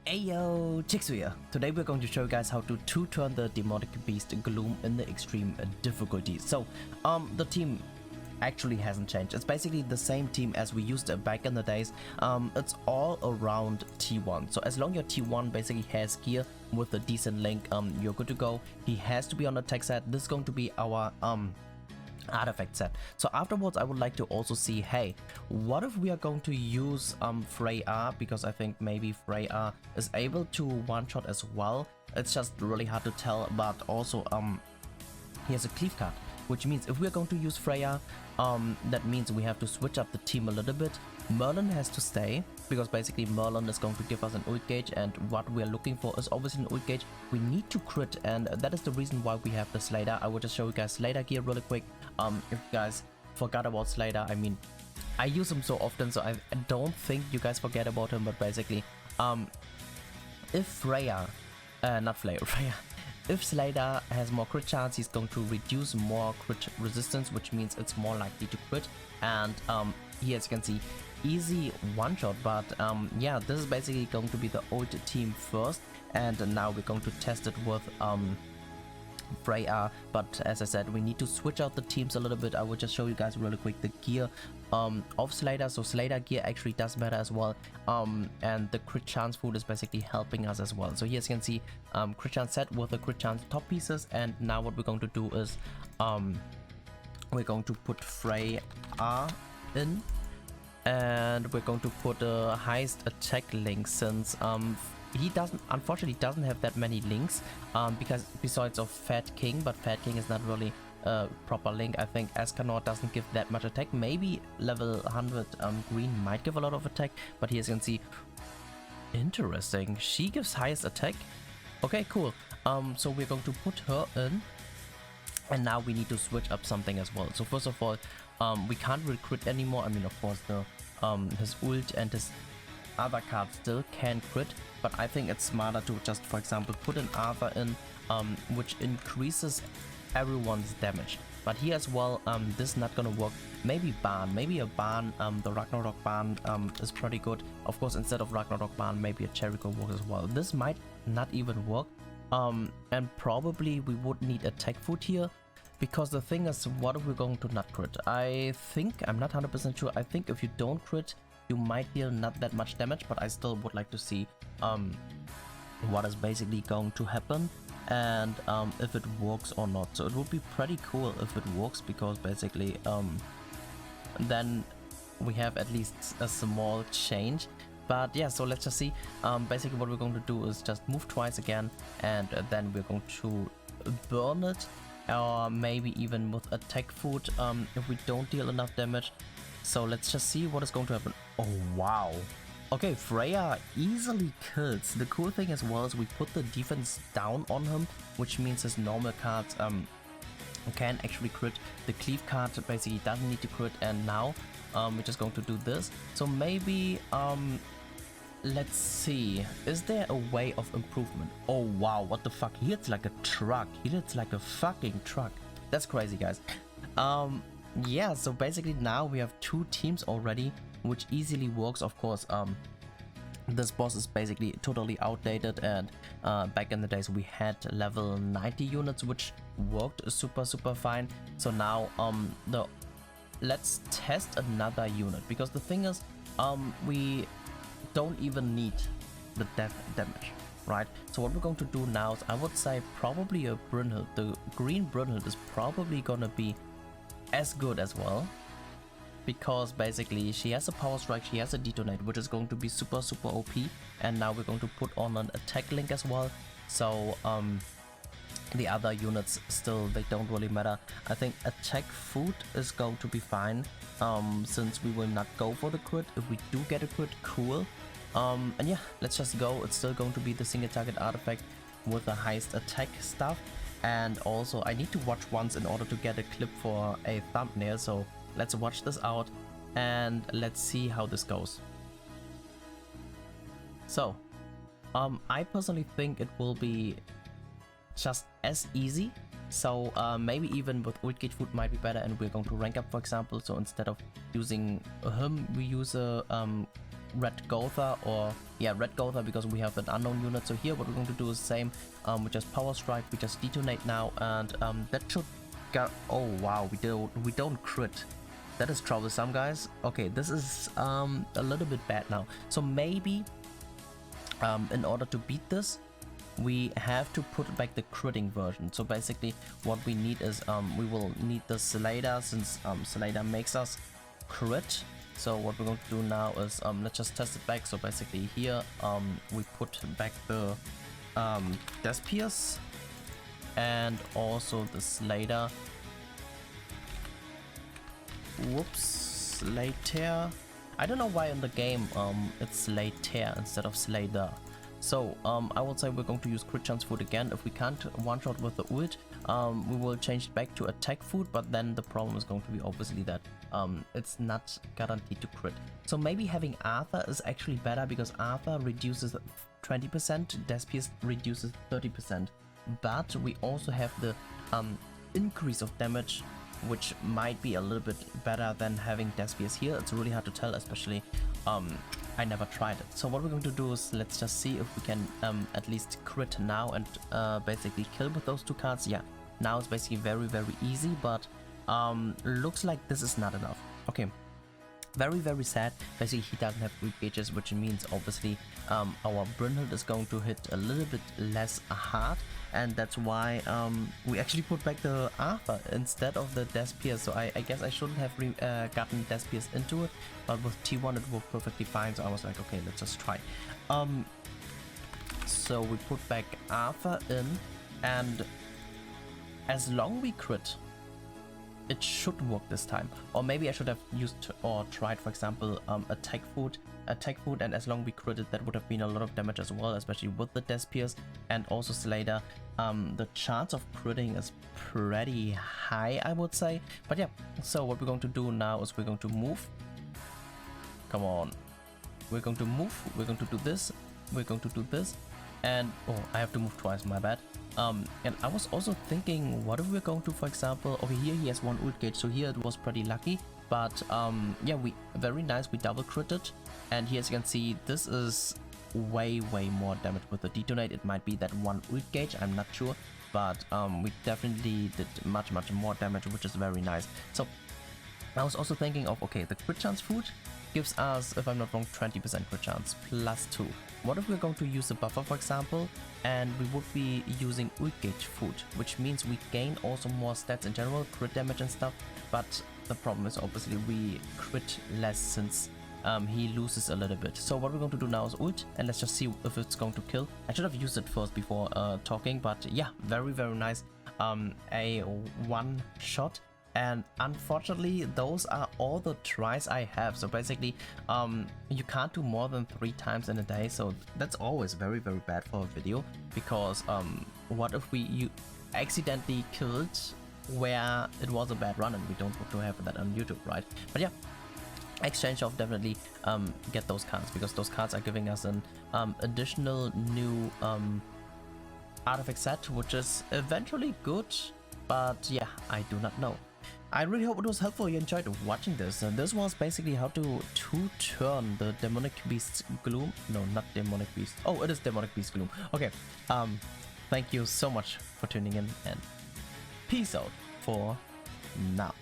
Ayo, Chiksua! Today we're going to show you guys how to two-turn the demonic beast Gloom in the extreme difficulty. So, the team actually hasn't changed. It's basically the same team as we used back in the days. It's all around T1. So as long as your T1 basically has gear with a decent link, you're good to go. He has to be on a tech set. This is going to be our artifact set. So afterwards I would like to also see, hey, what if we are going to use Freya, because I think maybe Freya is able to one-shot as well. It's just really hard to tell, but also he has a cleave card, which means if we're going to use Freya, that means we have to switch up the team a little bit. Merlin has to stay, because basically Merlin is going to give us an ult gauge, and what we're looking for is obviously an ult gauge. We need to crit, and that is the reason why we have the Slater. I will just show you guys Slater gear really quick. If you guys forgot about Slater, I mean, I use him so often, so I don't think you guys forget about him, but basically, if Freya, Freya, if Slater has more crit chance, he's going to reduce more crit resistance, which means it's more likely to crit. And here as you can see, easy one shot, but yeah, this is basically going to be the old team first, and now we're going to test it with Freya. But as I said, we need to switch out the teams a little bit. I will just show you guys really quick the gear of Slater. So Slater gear actually does matter as well, and the crit chance food is basically helping us as well. So here as you can see, crit chance set with the crit chance top pieces, and now what we're going to do is we're going to put Freya in, and we're going to put a highest attack link, since he unfortunately doesn't have that many links, because besides of Fat King, but Fat King is not really a proper link. I think Escanor doesn't give that much attack. Maybe level 100 green might give a lot of attack, but here you can see, interesting, she gives highest attack. Okay, cool. So we're going to put her in, and now we need to switch up something as well. So first of all, we can't recruit anymore. I mean, of course, the his ult and his other cards still can crit, but I think it's smarter to just, for example, put an Arthur in, which increases everyone's damage. But here as well, this is not gonna work. Maybe Barn, maybe a Barn, the Ragnarok Barn is pretty good. Of course, instead of Ragnarok Barn, maybe a Jericho works as well. This might not even work, and probably we would need attack food here. Because the thing is, what if we're going to not crit? I think, I'm not 100% sure, I think if you don't crit, you might deal not that much damage, but I still would like to see what is basically going to happen, and if it works or not. So it would be pretty cool if it works, because basically then we have at least a small change. But yeah, so let's just see. Basically what we're going to do is just move twice again, and then we're going to burn it, or maybe even with attack food if we don't deal enough damage. So let's just see what is going to happen. Oh wow, okay, Freya easily kills. The cool thing as well is we put the defense down on him, which means his normal cards can actually crit. The cleave card basically doesn't need to crit, and now we're just going to do this. So maybe let's see, is there a way of improvement? Oh wow, what the fuck, he hits like a truck, he hits like a fucking truck. That's crazy, guys. Yeah, so basically now we have two teams already, which easily works. Of course, this boss is basically totally outdated, and back in the days we had level 90 units, which worked super fine. So now let's test another unit, because the thing is, we don't even need the death damage, right? So what we're going to do now is, I would say probably a Brynhild. The green Brynhild is probably gonna be as good as well, because basically she has a power strike, she has a detonate, which is going to be super OP, and now we're going to put on an attack link as well. So the other units still, they don't really matter. I think attack food is going to be fine, since we will not go for the crit. If we do get a crit, cool. And yeah, let's just go. It's still going to be the single target artifact with the highest attack stuff. And also I need to watch once in order to get a clip for a thumbnail, so let's watch this out and let's see how this goes. So I personally think it will be just as easy. So maybe even with ult gauge food might be better, and we're going to rank up, for example. So instead of using him, we use a Red Gotha, or yeah, Red Gotha, because we have an unknown unit. So here what we're going to do is the same. We just power strike, we just detonate now, and that should go. Oh wow, we don't crit. That is troublesome, guys. Okay, this is a little bit bad now. So maybe in order to beat this, we have to put back the critting version. So basically what we need is we will need the Slayer, since Slayer makes us crit. So what we're going to do now is let's just test it back. So basically here we put back the Death Pierce and also the Slayer. Whoops, Slayer. I don't know why in the game it's Slayer instead of Slayer. So I would say we're going to use crit chance food again. If we can't one shot with the ult, we will change it back to attack food, but then the problem is going to be obviously that it's not guaranteed to crit. So maybe having Arthur is actually better, because Arthur reduces 20%, Death Pierce reduces 30%, but we also have the increase of damage, which might be a little bit better than having Death Pierce here. It's really hard to tell, especially I never tried it. So what we're going to do is let's just see if we can at least crit now and basically kill with those two cards. Yeah, now it's basically very easy, but looks like this is not enough. Okay, very sad. Basically he doesn't have root gauges, which means obviously our Brynhild is going to hit a little bit less hard, and that's why we actually put back the Arthur instead of the Death Pierce. So I guess I shouldn't have gotten Death Pierce into it, but with T1 it worked perfectly fine, so I was like, okay, let's just try. So we put back Arthur in, and as long we crit, it should work this time. Or maybe I should have used or tried, for example, attack food, and as long we critted, that would have been a lot of damage as well, especially with the Death Pierce and also Slayer. The chance of critting is pretty high, I would say. But yeah, so what we're going to do now is we're going to move. Come on. We're going to move, we're going to do this, we're going to do this, and oh, I have to move twice, my bad. And I was also thinking, what if we're going to, for example, over here he has one ult gauge, so here it was pretty lucky, but yeah, we very nice, we double critted, and here as you can see, this is way more damage with the detonate. It might be that one ult gauge, I'm not sure, but we definitely did much more damage, which is very nice. So I was also thinking of, okay, the crit chance food gives us, if I'm not wrong, 20% crit chance plus 2. What if we're going to use a buffer, for example, and we would be using ult gauge food, which means we gain also more stats in general, crit damage and stuff, but the problem is obviously we crit less since he loses a little bit. So what we're going to do now is ult, and let's just see if it's going to kill. I should have used it first before talking, but yeah, very nice. A one shot. And unfortunately, those are all the tries I have. So basically, you can't do more than 3 times in a day. So that's always very bad for a video, because what if you accidentally killed where it was a bad run, and we don't want to have that on YouTube, right? But yeah, exchange of definitely get those cards, because those cards are giving us an additional new artifact set, which is eventually good. But yeah, I do not know. I really hope it was helpful. You enjoyed watching this. This was basically how to turn the Demonic Beast Gloom. No, not Demonic Beast. Oh, it is Demonic Beast Gloom. Okay. Thank you so much for tuning in, and peace out for now.